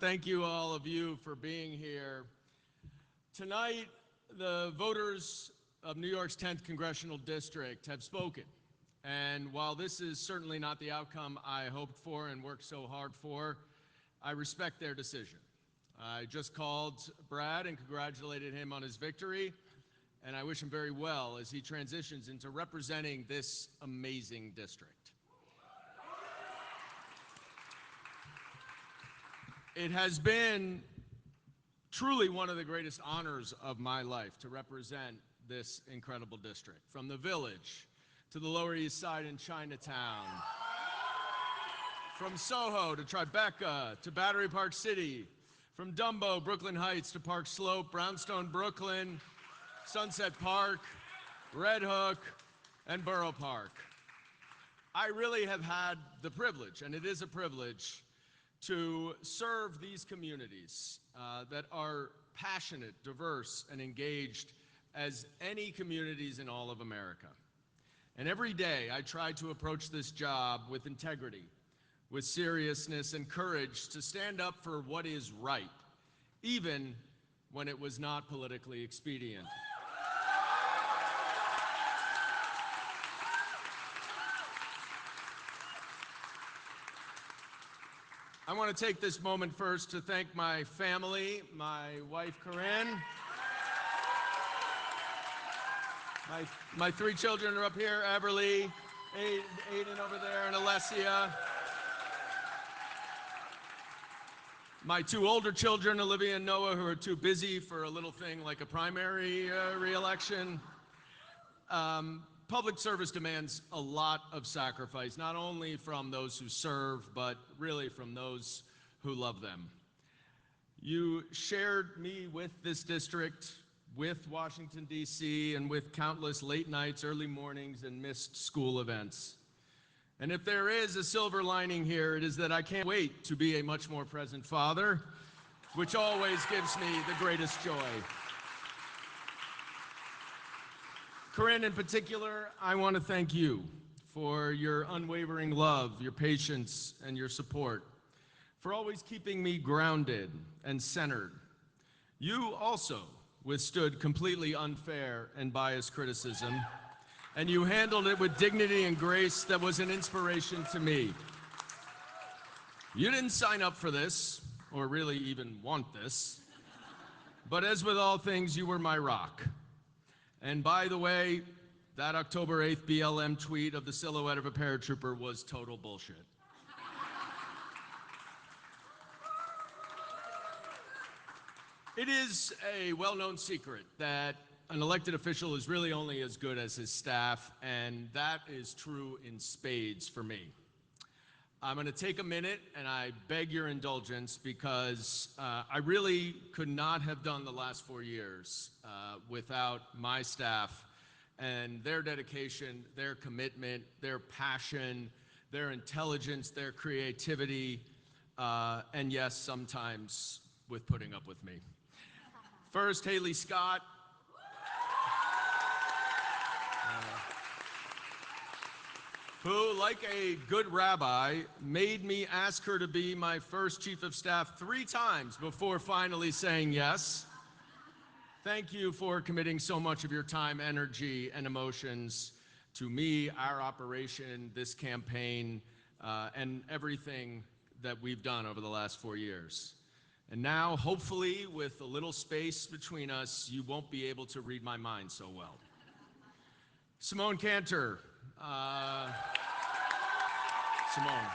Thank you, all of you, for being here. Tonight, the voters of New York's 10th Congressional District have spoken. And while this is certainly not the outcome I hoped for and worked so hard for, I respect their decision. I just called Brad and congratulated him on his victory, and I wish him very well as he transitions into representing this amazing district. It has been truly one of the greatest honors of my life to represent this incredible district. From the Village to the Lower East Side in Chinatown, from Soho to Tribeca to Battery Park City, from Dumbo, Brooklyn Heights to Park Slope, Brownstone, Brooklyn, Sunset Park, Red Hook, and Borough Park. I really have had the privilege, and it is a privilege, to serve these communities that are passionate, diverse, and engaged as any communities in all of America. And every day I try to approach this job with integrity, with seriousness and courage to stand up for what is right, even when it was not politically expedient. I want to take this moment first to thank my family, my wife, Corinne. My three children are up here, Everly, Aiden over there, and Alessia. My two older children, Olivia and Noah, who are too busy for a little thing like a primary re-election. Public service demands a lot of sacrifice, not only from those who serve, but really from those who love them. You shared me with this district, with Washington, D.C., and with countless late nights, early mornings, and missed school events. And if there is a silver lining here, it is that I can't wait to be a much more present father, which always gives me the greatest joy. Corinne, in particular, I want to thank you for your unwavering love, your patience, and your support, for always keeping me grounded and centered. You also withstood completely unfair and biased criticism, and you handled it with dignity and grace that was an inspiration to me. You didn't sign up for this, or really even want this, but as with all things, you were my rock. And by the way, that October 8th BLM tweet of the silhouette of a paratrooper was total bullshit. It is a well-known secret that an elected official is really only as good as his staff, and that is true in spades for me. I'm going to take a minute, and I beg your indulgence, because I really could not have done the last 4 years without my staff and their dedication, their commitment, their passion, their intelligence, their creativity, and yes, sometimes with putting up with me. First, Haley Scott. Who, like a good rabbi, made me ask her to be my first chief of staff 3 times before finally saying yes. Thank you for committing so much of your time, energy, and emotions to me, our operation, this campaign, and everything that we've done over the last 4 years. And now, hopefully, with a little space between us, you won't be able to read my mind so well. Simone Cantor.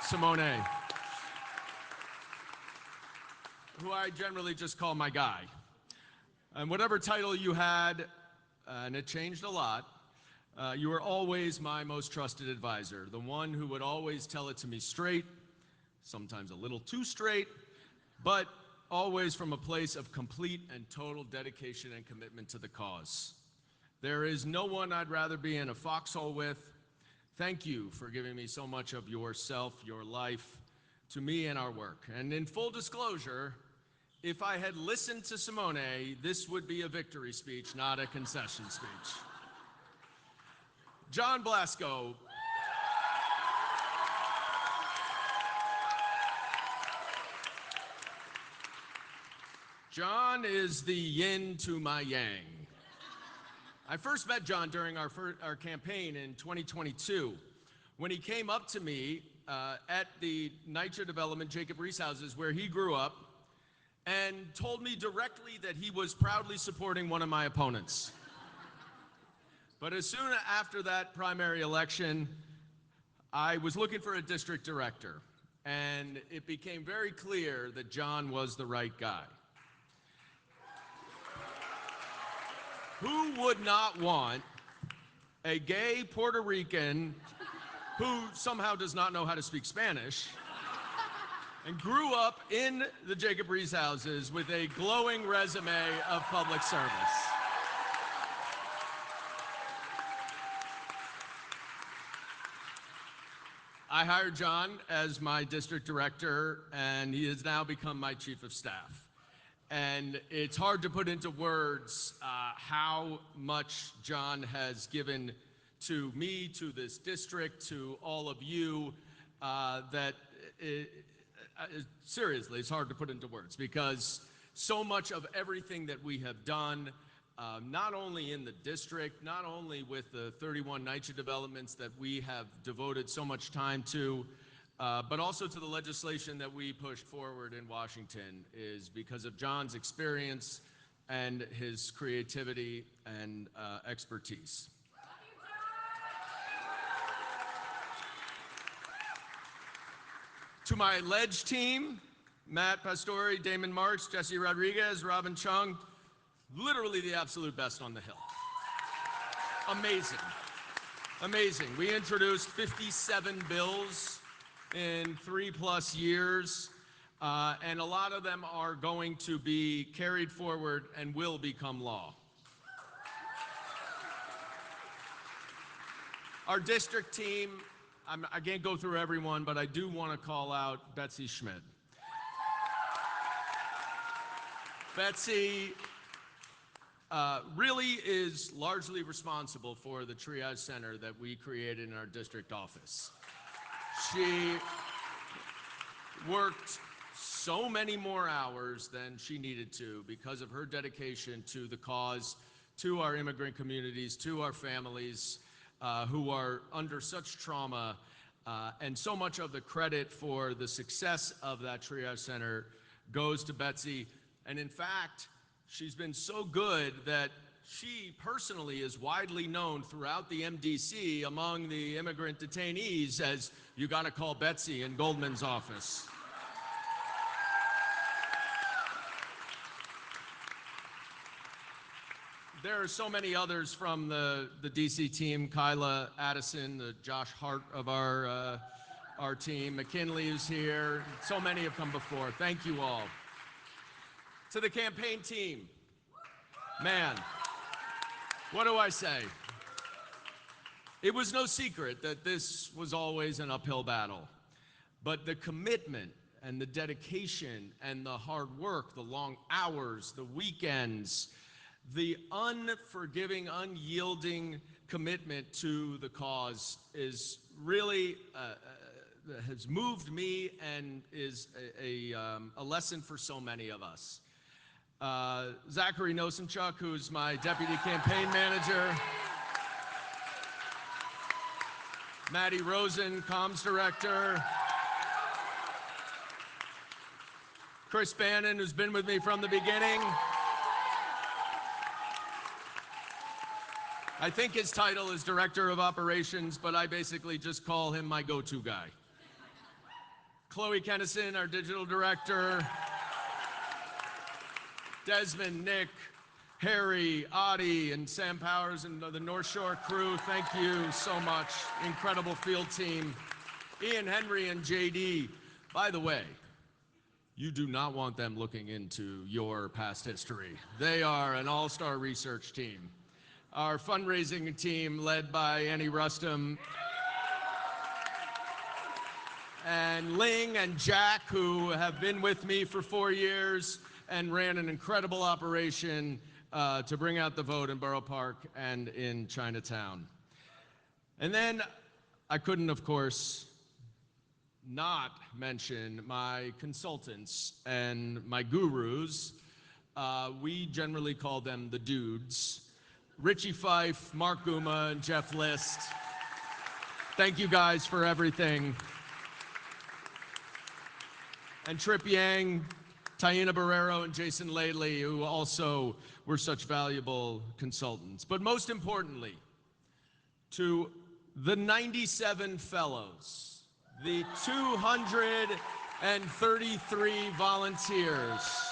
Simone, who I generally just call my guy. And whatever title you had, and it changed a lot, you were always my most trusted advisor, the one who would always tell it to me straight, sometimes a little too straight, but always from a place of complete and total dedication and commitment to the cause. There is no one I'd rather be in a foxhole with. Thank you for giving me so much of yourself, your life, to me and our work. And in full disclosure, if I had listened to Simone, this would be a victory speech, not a concession speech. John Blasco. John is the yin to my yang. I first met John during our campaign in 2022 when he came up to me at the NY-10 development, Jacob Riis houses, where he grew up, and told me directly that he was proudly supporting one of my opponents. But as soon after that primary election, I was looking for a district director, and it became very clear that John was the right guy. Who would not want a gay Puerto Rican who somehow does not know how to speak Spanish and grew up in the Jacob Riis houses with a glowing resume of public service? I hired John as my district director, and he has now become my chief of staff. And it's hard to put into words how much John has given to me, to this district, to all of you, seriously, it's hard to put into words, because so much of everything that we have done, not only in the district, not only with the 31 NY-10 developments that we have devoted so much time to, but also to the legislation that we pushed forward in Washington, is because of John's experience and his creativity and expertise. To my Ledge team, Matt Pastore, Damon Marks, Jesse Rodriguez, Robin Chung, literally the absolute best on the Hill. Amazing. Amazing. We introduced 57 bills in 3+ years, and a lot of them are going to be carried forward and will become law. Our district team, I can't go through everyone, but I do want to call out Betsy Schmidt. Betsy really is largely responsible for the triage center that we created in our district office. She worked so many more hours than she needed to because of her dedication to the cause, to our immigrant communities, to our families who are under such trauma, and so much of the credit for the success of that triage center goes to Betsy. And in fact, she's been so good that she personally is widely known throughout the MDC among the immigrant detainees as, "You got to call Betsy in Goldman's office." There are so many others from the DC team: Kyla Addison, the Josh Hart of our team, McKinley is here. So many have come before. Thank you all. To the campaign team, man, what do I say? It was no secret that this was always an uphill battle, but the commitment and the dedication and the hard work, the long hours, the weekends, the unforgiving, unyielding commitment to the cause is really has moved me and is a lesson for so many of us. Zachary Nosenchuk, who's my deputy campaign manager. Maddie Rosen, comms director. Chris Bannon, who's been with me from the beginning. I think his title is Director of Operations, but I basically just call him my go-to guy. Chloe Kennison, our digital director. Desmond, Nick, Harry, Adi, and Sam Powers and the North Shore crew, thank you so much. Incredible field team. Ian Henry and JD. By the way, you do not want them looking into your past history. They are an all-star research team. Our fundraising team, led by Annie Rustum, and Ling and Jack, who have been with me for 4 years and ran an incredible operation to bring out the vote in Borough Park and in Chinatown. And then I couldn't, of course, not mention my consultants and my gurus, We generally call them the dudes. Richie Fife, Mark Guma, and Jeff List. Thank you guys for everything. And Trip Yang, Taina Barrero, and Jason Laley, who also were such valuable consultants. But most importantly, to the 97 fellows, the 233 volunteers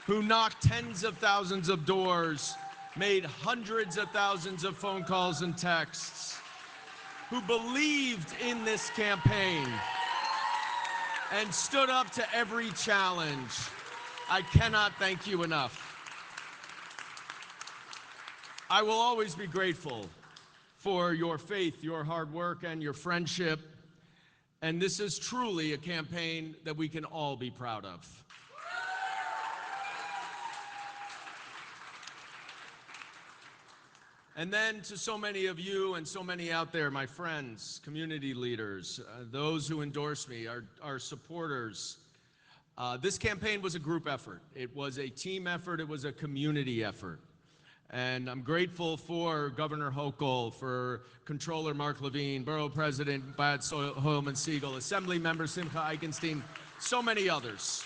who knocked tens of thousands of doors, made hundreds of thousands of phone calls and texts, who believed in this campaign and stood up to every challenge. I cannot thank you enough. I will always be grateful for your faith, your hard work, and your friendship. And this is truly a campaign that we can all be proud of. And then to so many of you and so many out there, my friends, community leaders, those who endorse me, our supporters, this campaign was a group effort. It was a team effort. It was a community effort. And I'm grateful for Governor Hochul, for Controller Mark Levine, Borough President Bad Holman Siegel, Assembly Member Simcha Eichenstein, so many others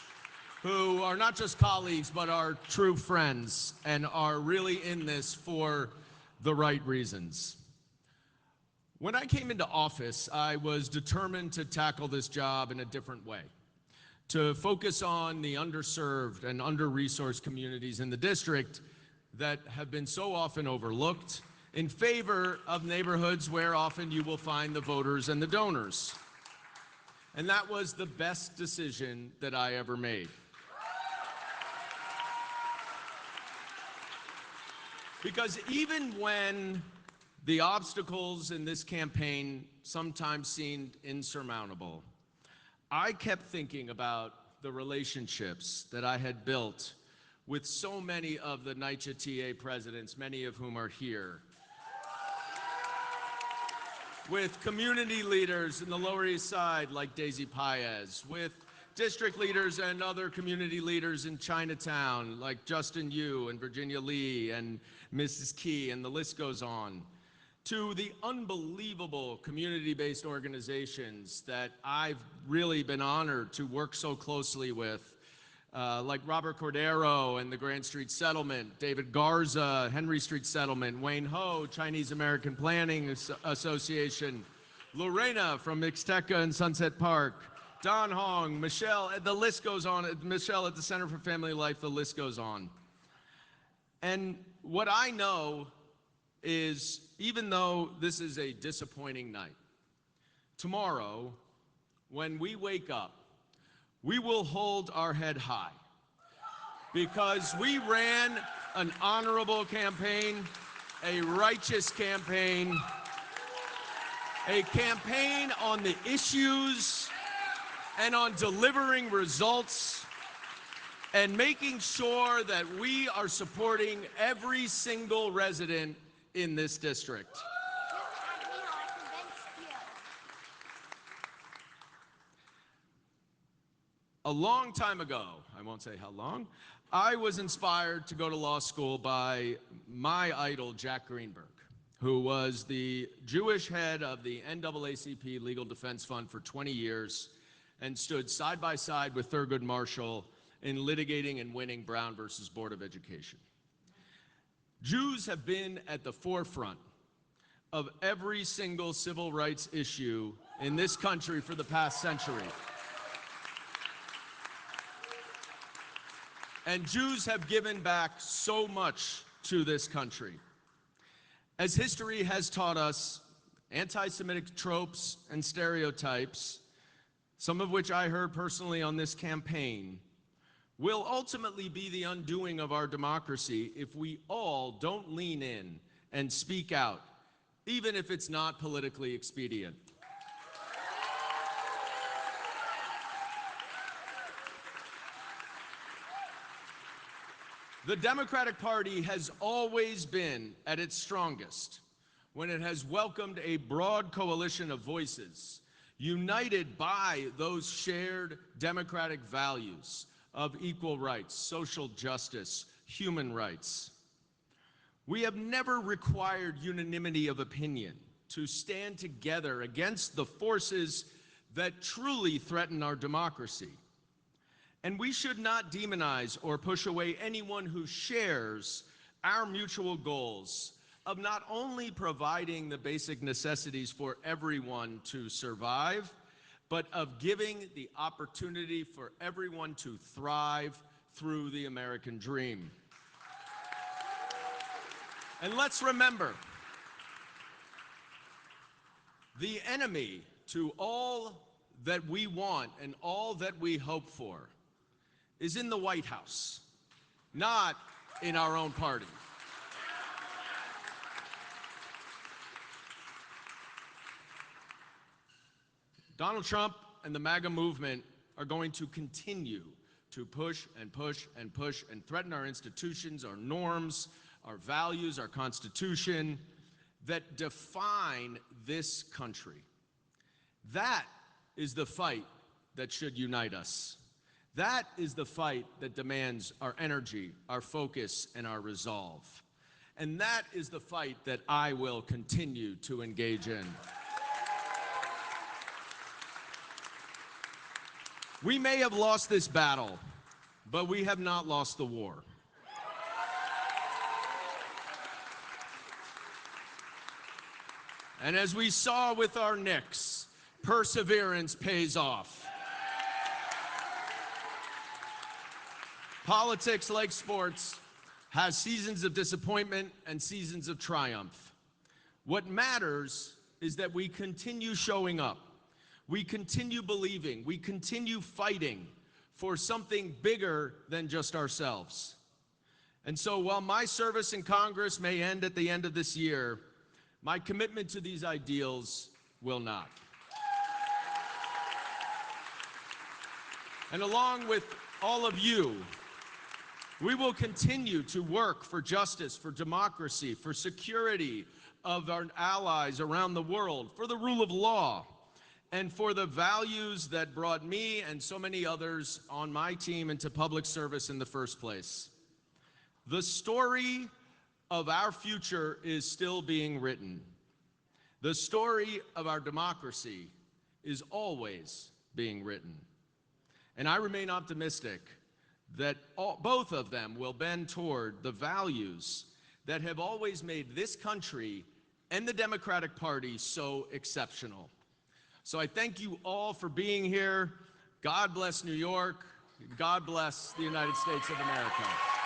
who are not just colleagues, but are true friends and are really in this for the right reasons. When I came into office, I was determined to tackle this job in a different way, to focus on the underserved and under-resourced communities in the district that have been so often overlooked in favor of neighborhoods where often you will find the voters and the donors. And that was the best decision that I ever made. Because even when the obstacles in this campaign sometimes seemed insurmountable, I kept thinking about the relationships that I had built with so many of the NY-10 presidents, many of whom are here, with community leaders in the Lower East Side like Daisy Paez, with district leaders and other community leaders in Chinatown like Justin Yu and Virginia Lee and Mrs. Key, and the list goes on, to the unbelievable community-based organizations that I've really been honored to work so closely with, like Robert Cordero and the Grand Street Settlement, David Garza, Henry Street Settlement, Wayne Ho, Chinese American Planning Association, Lorena from Mixteca and Sunset Park, Don Hong, Michelle, the list goes on, Michelle at the Center for Family Life, the list goes on. And what I know is, even though this is a disappointing night, tomorrow, when we wake up, we will hold our head high because we ran an honorable campaign, a righteous campaign, a campaign on the issues and on delivering results and making sure that we are supporting every single resident in this district. A long time ago, I won't say how long, I was inspired to go to law school by my idol, Jack Greenberg, who was the Jewish head of the NAACP Legal Defense Fund for 20 years and stood side by side with Thurgood Marshall in litigating and winning Brown versus Board of Education. Jews have been at the forefront of every single civil rights issue in this country for the past century. And Jews have given back so much to this country. As history has taught us, anti-Semitic tropes and stereotypes, some of which I heard personally on this campaign, will ultimately be the undoing of our democracy if we all don't lean in and speak out, even if it's not politically expedient. The Democratic Party has always been at its strongest when it has welcomed a broad coalition of voices united by those shared democratic values of equal rights, social justice, human rights. We have never required unanimity of opinion to stand together against the forces that truly threaten our democracy. And we should not demonize or push away anyone who shares our mutual goals of not only providing the basic necessities for everyone to survive, but of giving the opportunity for everyone to thrive through the American dream. And let's remember, the enemy to all that we want and all that we hope for is in the White House, not in our own party. Donald Trump and the MAGA movement are going to continue to push and push and push and threaten our institutions, our norms, our values, our Constitution that define this country. That is the fight that should unite us. That is the fight that demands our energy, our focus, and our resolve. And that is the fight that I will continue to engage in. We may have lost this battle, but we have not lost the war. And as we saw with our Knicks, perseverance pays off. Politics, like sports, has seasons of disappointment and seasons of triumph. What matters is that we continue showing up. We continue believing, we continue fighting for something bigger than just ourselves. And so while my service in Congress may end at the end of this year, my commitment to these ideals will not. And along with all of you, we will continue to work for justice, for democracy, for security of our allies around the world, for the rule of law, and for the values that brought me and so many others on my team into public service in the first place. The story of our future is still being written. The story of our democracy is always being written. And I remain optimistic that both of them will bend toward the values that have always made this country and the Democratic Party so exceptional. So I thank you all for being here. God bless New York. God bless the United States of America.